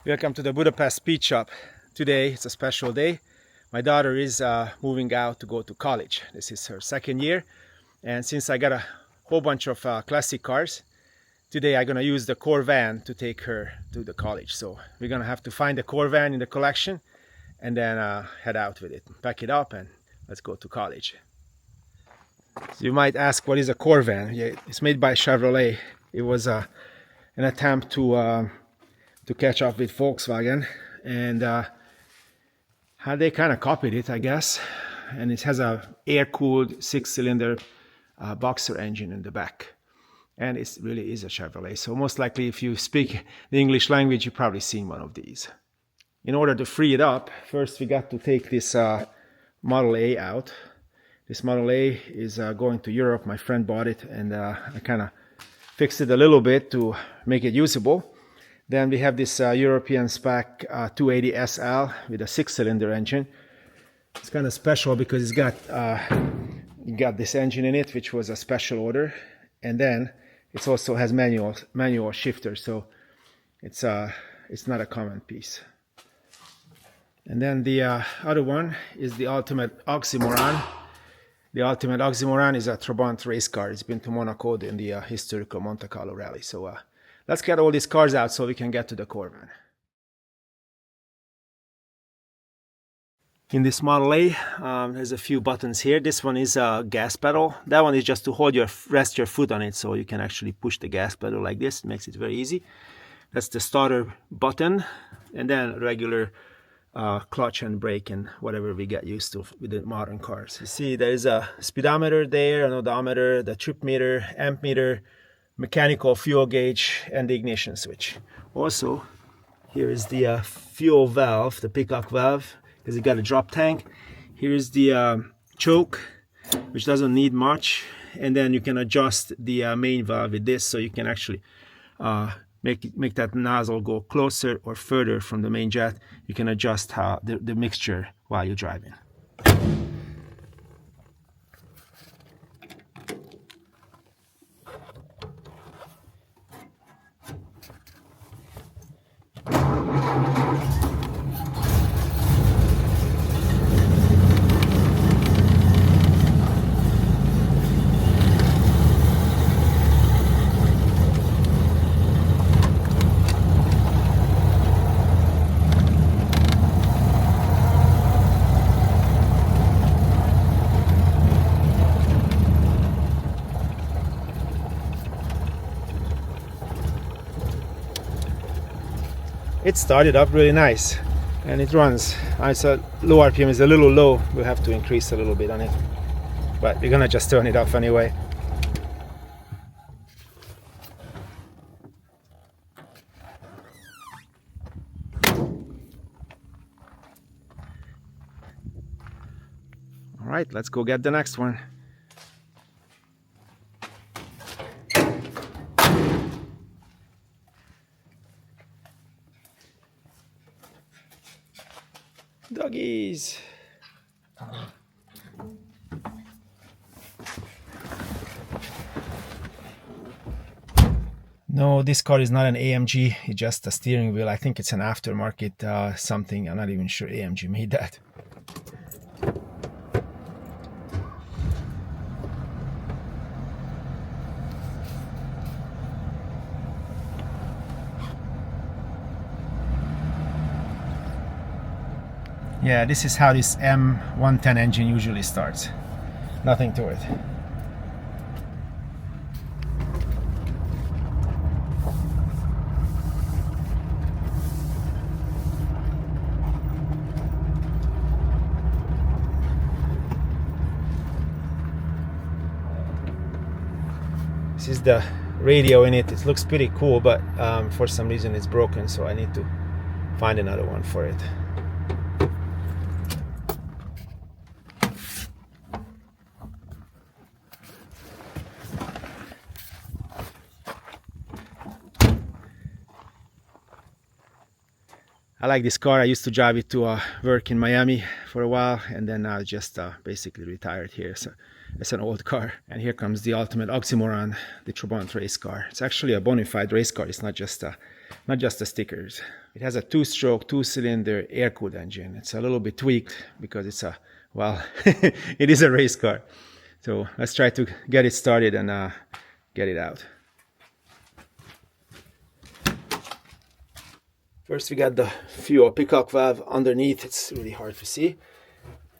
Welcome to the Budapest Speed Shop. Today it's a special day. My daughter is moving out to go to college. This is her second year, and since I got a whole bunch of classic cars, today I'm gonna use the Corvan to take her to the college. So we're gonna have to find the Corvan in the collection and then head out with it, pack it up, and let's go to college. So you might ask, what is a Corvan? Yeah, it's made by Chevrolet. It was an attempt to catch up with Volkswagen, and how they kind of copied it, I guess. And it has a air-cooled 6-cylinder boxer engine in the back, and it really is a Chevrolet. So most likely, if you speak the English language, you've probably seen one of these. In order to free it up, first we got to take this Model A out. This Model A is going to Europe. My friend bought it, and I kind of fixed it a little bit to make it usable. Then we have this European spec 280 SL with a 6-cylinder engine. It's kind of special because it's got this engine in it, which was a special order, and then it also has manual shifter, so it's not a common piece. And then the other one is the Ultimate Oxymoron. The Ultimate Oxymoron is a Trabant race car. It's been to Monaco in the historical Monte Carlo rally. So let's get all these cars out so we can get to the Corvan. In this Model A, there's a few buttons here. This one is a gas pedal. That one is just to rest your foot on it, so you can actually push the gas pedal like this. It makes it very easy. That's the starter button, and then regular clutch and brake and whatever we get used to with the modern cars. You see there is a speedometer there, an odometer, the trip meter, amp meter, mechanical fuel gauge, and the ignition switch. Also, here is the fuel valve, the pickup valve, because it got a drop tank. Here is the choke, which doesn't need much, and then you can adjust the main valve with this, so you can actually make that nozzle go closer or further from the main jet. You can adjust the mixture while you're driving. It started up really nice, and it runs. It's a low RPM, is a little low. We'll have to increase a little bit on it, but we're gonna just turn it off anyway. All right, let's go get the next one. Doggies. No, this car is not an AMG. It's just a steering wheel. I think it's an aftermarket something. I'm not even sure AMG made that. Yeah, this is how this M110 engine usually starts. Nothing to it. This is the radio in it. It looks pretty cool, but for some reason it's broken, so I need to find another one for it. I like this car. I used to drive it to work in Miami for a while, and then I just basically retired here. So it's an old car. And here comes the Ultimate Oxymoron, the Trabant race car. It's actually a bona fide race car. It's not just a not just the stickers. It has a 2-stroke, 2-cylinder air-cooled engine. It's a little bit tweaked because it's a, well, it is a race car. So let's try to get it started and get it out. First we got the fuel pickup valve underneath. It's really hard to see.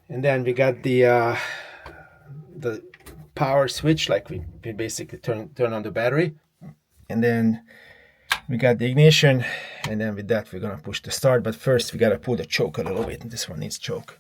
And then we got the power switch, like we basically turn on the battery. And then we got the ignition, and then with that we're gonna push the start. But first we gotta pull the choke a little bit, and this one needs choke.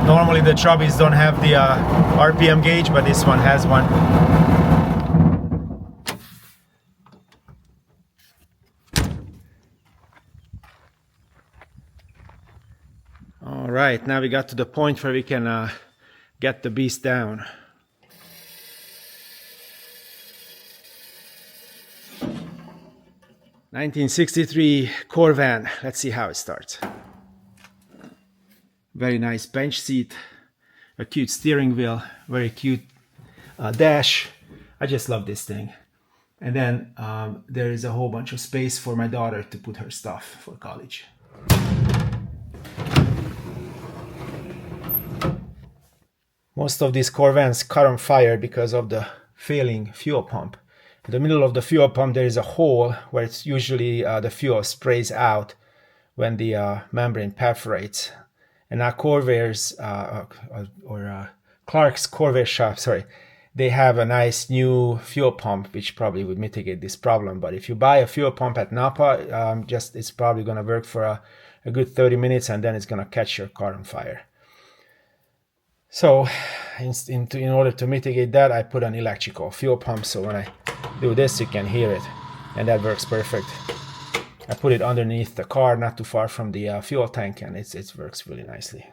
Normally the Chubbies don't have the RPM gauge, but this one has one. All right, now we got to the point where we can get the beast down. '63 Corvan. Let's see how it starts. Very nice bench seat, a cute steering wheel, very cute dash. I just love this thing. And then there is a whole bunch of space for my daughter to put her stuff for college. Most of these Corvans caught on fire because of the failing fuel pump. In the middle of the fuel pump there is a hole where it's usually the fuel sprays out when the membrane perforates. And now Corvair's Clark's Corvair shop, sorry, they have a nice new fuel pump which probably would mitigate this problem. But if you buy a fuel pump at Napa, it's probably going to work for a good 30 minutes, and then it's going to catch your car on fire. So in order to mitigate that, I put an electrical fuel pump, so when I do this you can hear it, and that works perfect. I put it underneath the car, not too far from the fuel tank, and it works really nicely.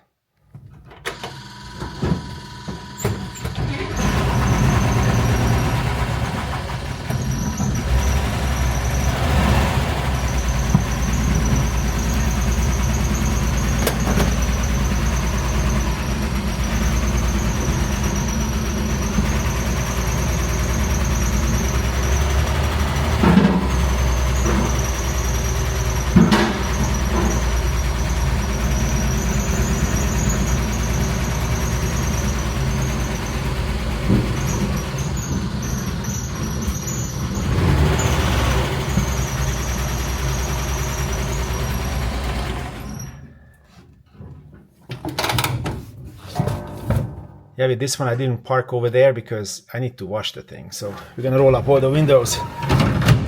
Yeah, with this one I didn't park over there because I need to wash the thing. So we're gonna roll up all the windows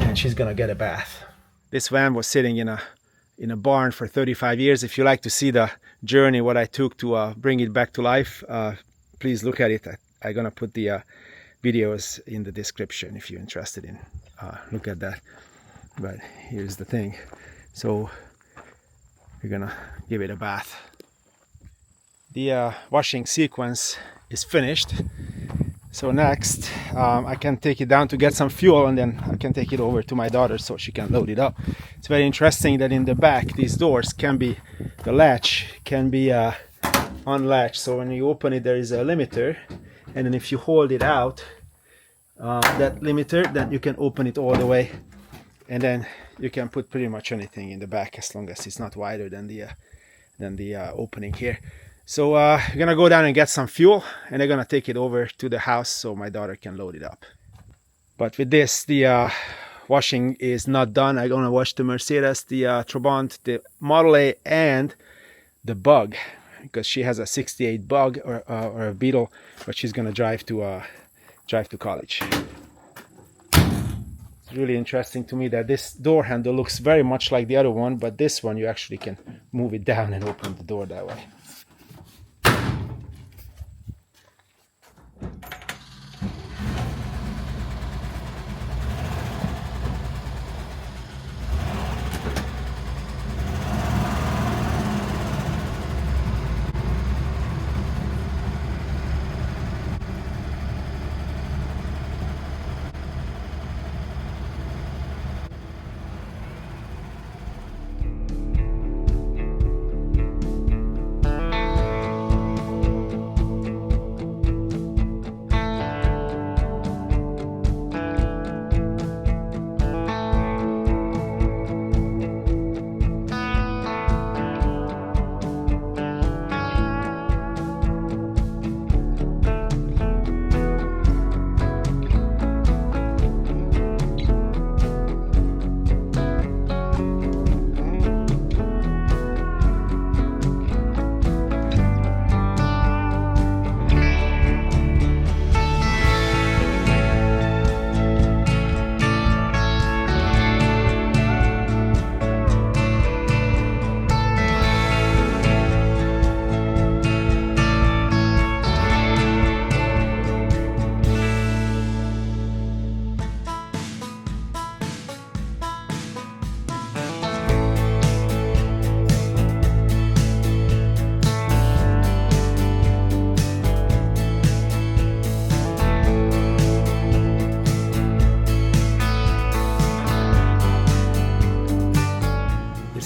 and she's gonna get a bath. This van was sitting in a barn for 35 years. If you like to see the journey, what I took to bring it back to life, please look at it. I'm gonna put the videos in the description if you're interested in look at that. But here's the thing. So we're gonna give it a bath. The washing sequence is finished. So next I can take it down to get some fuel, and then I can take it over to my daughter so she can load it up. It's very interesting that in the back these doors can be, the latch can be unlatched. So when you open it there is a limiter, and then if you hold it out, that limiter, then you can open it all the way, and then you can put pretty much anything in the back as long as it's not wider than the opening here. So we're gonna go down and get some fuel, and they're gonna take it over to the house so my daughter can load it up. But with this, the washing is not done. I'm gonna wash the Mercedes, the Trabant, the Model A, and the Bug, because she has a '68 Bug or a Beetle, but she's gonna drive to college. It's really interesting to me that this door handle looks very much like the other one, but this one you actually can move it down and open the door that way.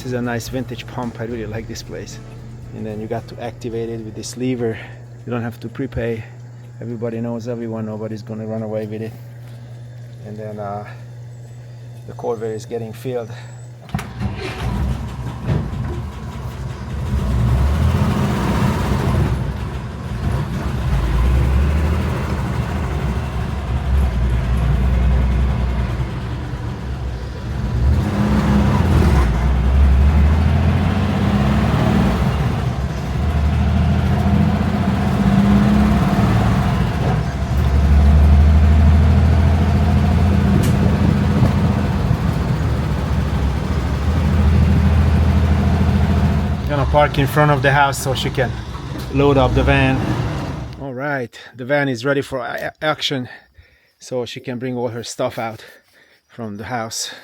This is a nice vintage pump. I really like this place. And then you got to activate it with this lever. You don't have to prepay. Everybody knows everyone. Nobody's gonna run away with it. And then the Corvan is getting filled. Gonna park in front of the house so she can load up the van. All right, the van is ready for action, so she can bring all her stuff out from the house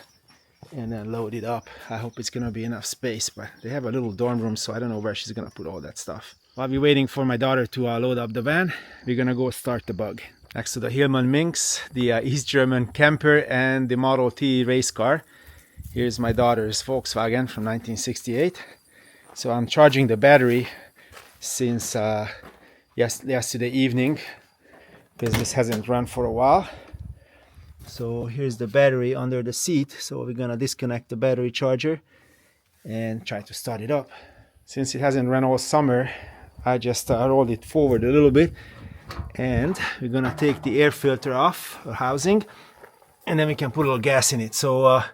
and then load it up. I hope it's gonna be enough space, but they have a little dorm room, so I don't know where she's gonna put all that stuff. While we're waiting for my daughter to load up the van, we're gonna go start the bug. Next to the Hillman Minx, the East German camper, and the Model T race car. Here's my daughter's Volkswagen from 1968. So I'm charging the battery since yesterday evening, because this hasn't run for a while. So here's the battery under the seat. So we're gonna disconnect the battery charger and try to start it up. Since it hasn't run all summer, I just rolled it forward a little bit, and we're gonna take the air filter off, or housing, and then we can put a little gas in it. So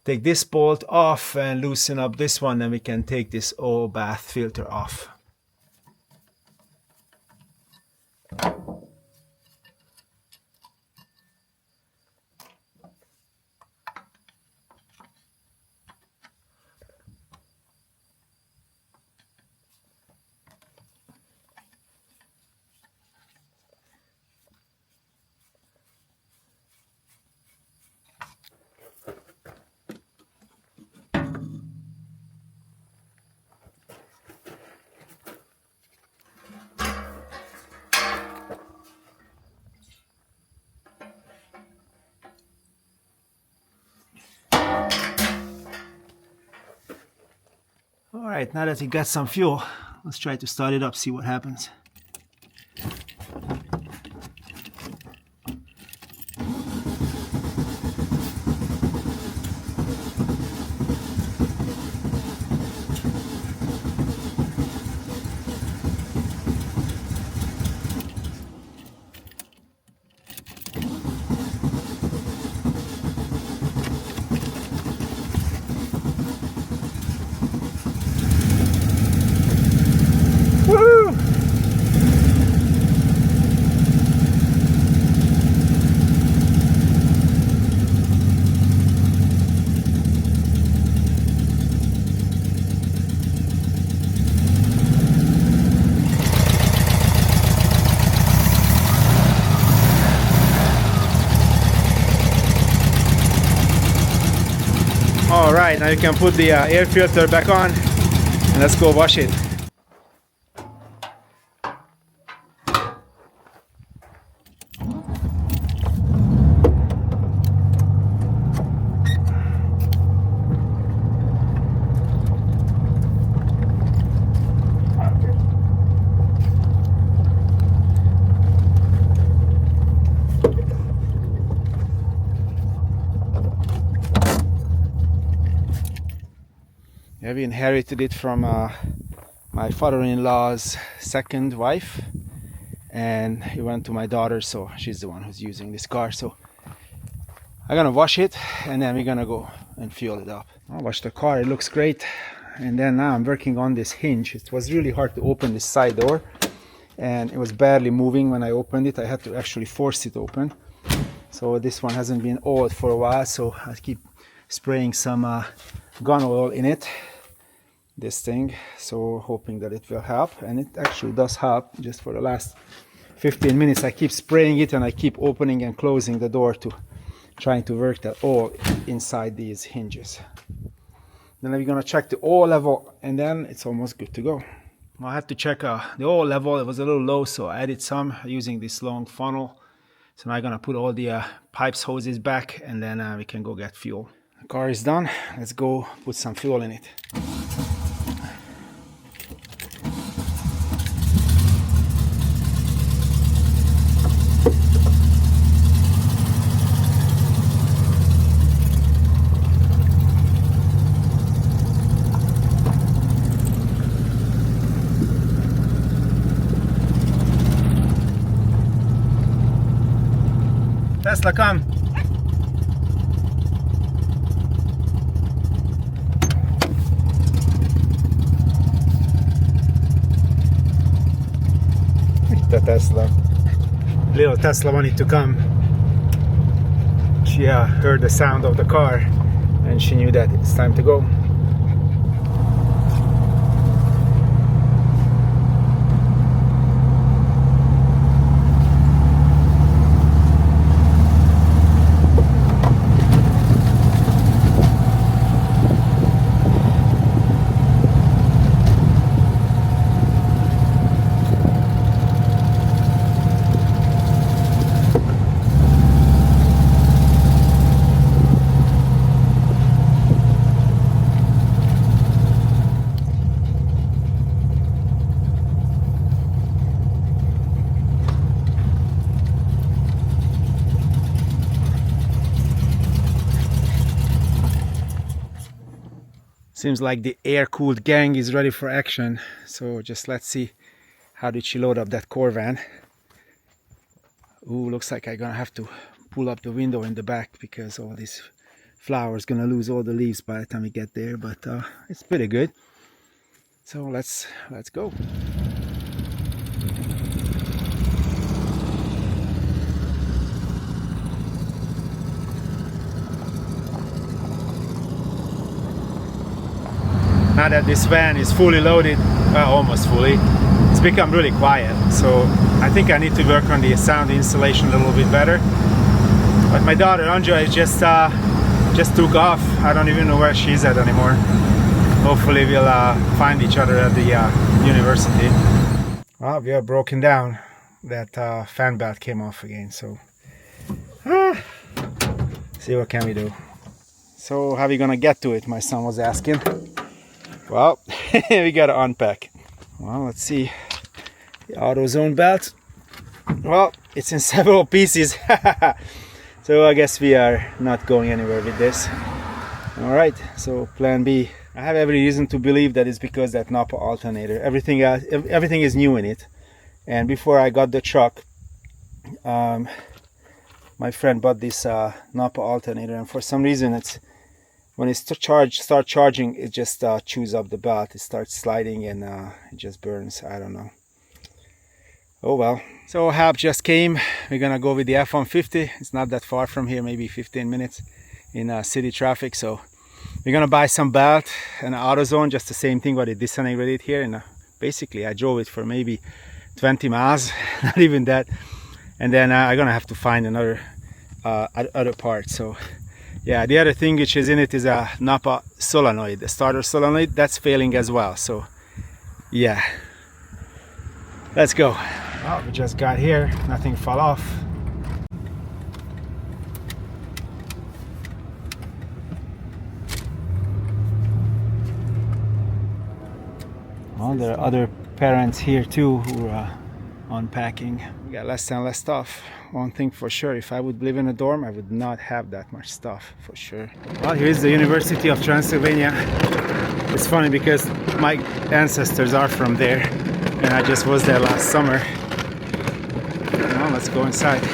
take this bolt off and loosen up this one, then we can take this oil bath filter off. All right, now that we got some fuel, let's try to start it up, see what happens. All right, now you can put the air filter back on and let's go wash it. We inherited it from my father-in-law's second wife, and it went to my daughter, so she's the one who's using this car. So I'm gonna wash it and then we're gonna go and fuel it up. I'll wash the car, it looks great. And then now I'm working on this hinge. It was really hard to open this side door, and it was barely moving when I opened it. I had to actually force it open. So this one hasn't been oiled for a while, so I keep spraying some gun oil in it, this thing, so hoping that it will help. And it actually does help. Just for the last 15 minutes I keep spraying it and I keep opening and closing the door to trying to work that oil inside these hinges. Then we're gonna check the oil level, and then it's almost good to go. I had to check the oil level. It was a little low, so I added some using this long funnel. So now I'm gonna put all the pipes, hoses back, and then we can go get fuel. Car is done. Let's go put some fuel in it. Tesla, come. The Tesla. Little Tesla wanted to come. She heard the sound of the car and she knew that it's time to go. Seems like the air-cooled gang is ready for action. So just let's see, how did she load up that Corvan? Ooh, looks like I'm gonna have to pull up the window in the back because all these flowers gonna lose all the leaves by the time we get there. But it's pretty good. So let's go. Now that this van is fully loaded, well, almost fully, it's become really quiet. So I think I need to work on the sound installation a little bit better. But my daughter Anja just took off. I don't even know where she's at anymore. Hopefully we'll find each other at the university. Well, we are broken down. That fan belt came off again. So see what can we do. So how are we gonna get to it? My son was asking. Well, we gotta unpack. Well, let's see. The AutoZone belt. Well, it's in several pieces. So I guess we are not going anywhere with this. Alright, so plan B. I have every reason to believe that it's because that Napa alternator. Everything is new in it. And before I got the truck, my friend bought this Napa alternator, and for some reason when it start charging, it just chews up the belt. It starts sliding and it just burns. I don't know. Oh well. So help just came. We're gonna go with the F-150. It's not that far from here, maybe 15 minutes in city traffic. So we're gonna buy some belt and AutoZone, just the same thing what it disintegrated here. And basically I drove it for maybe 20 miles, not even that. And then I'm gonna have to find another other part. So yeah, the other thing which is in it is a Napa solenoid, the starter solenoid, that's failing as well. So yeah, let's go. Well, we just got here, nothing fell off. Well, there are other parents here too who are unpacking. We got less and less stuff. One thing for sure, if I would live in a dorm, I would not have that much stuff, for sure. Well, here's the University of Transylvania. It's funny because my ancestors are from there, and I just was there last summer. Well, let's go inside.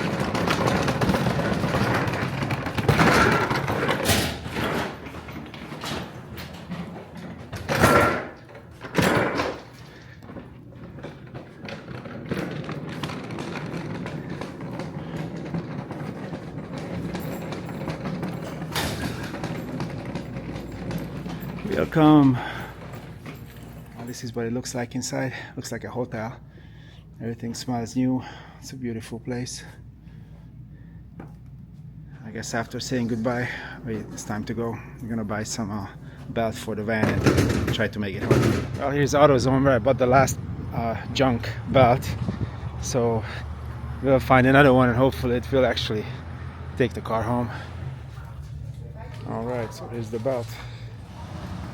Welcome. Well, this is what it looks like inside. Looks like a hotel. Everything smells new. It's a beautiful place. I guess after saying goodbye, it's time to go. I'm gonna buy some belt for the van and try to make it home. Well, here's AutoZone where I bought the last junk belt. So we'll find another one and hopefully it will actually take the car home. Alright, so here's the belt.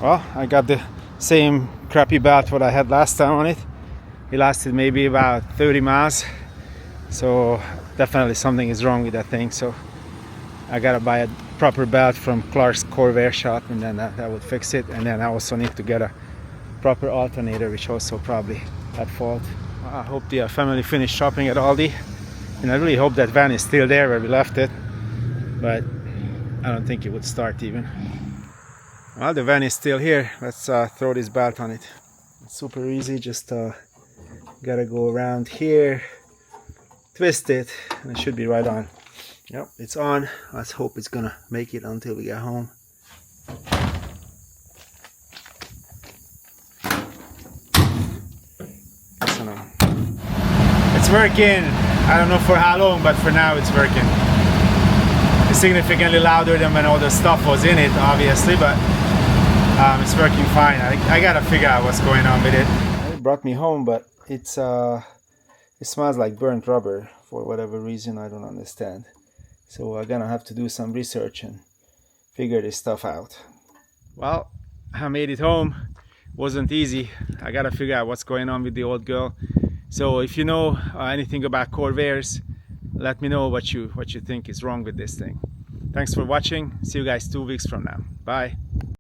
Well, I got the same crappy belt what I had last time on it. It lasted maybe about 30 miles. So definitely something is wrong with that thing. So I gotta buy a proper belt from Clark's Corvan shop, and then that would fix it. And then I also need to get a proper alternator, which also probably at fault. I hope the family finished shopping at Aldi, and I really hope that van is still there where we left it, but I don't think it would start even. Well, the van is still here. Let's throw this belt on it. It's super easy, just gotta go around here, twist it, and it should be right on. Yep, it's on. Let's hope it's gonna make it until we get home. It's working. I don't know for how long, but for now it's working. It's significantly louder than when all the stuff was in it, obviously, but it's working fine. I gotta figure out what's going on with it. It brought me home, but it smells like burnt rubber for whatever reason. I don't understand. So I'm gonna have to do some research and figure this stuff out. Well, I made it home. Wasn't easy. I gotta figure out what's going on with the old girl. So if you know anything about Corvairs, let me know what you think is wrong with this thing. Thanks for watching. See you guys 2 weeks from now. Bye.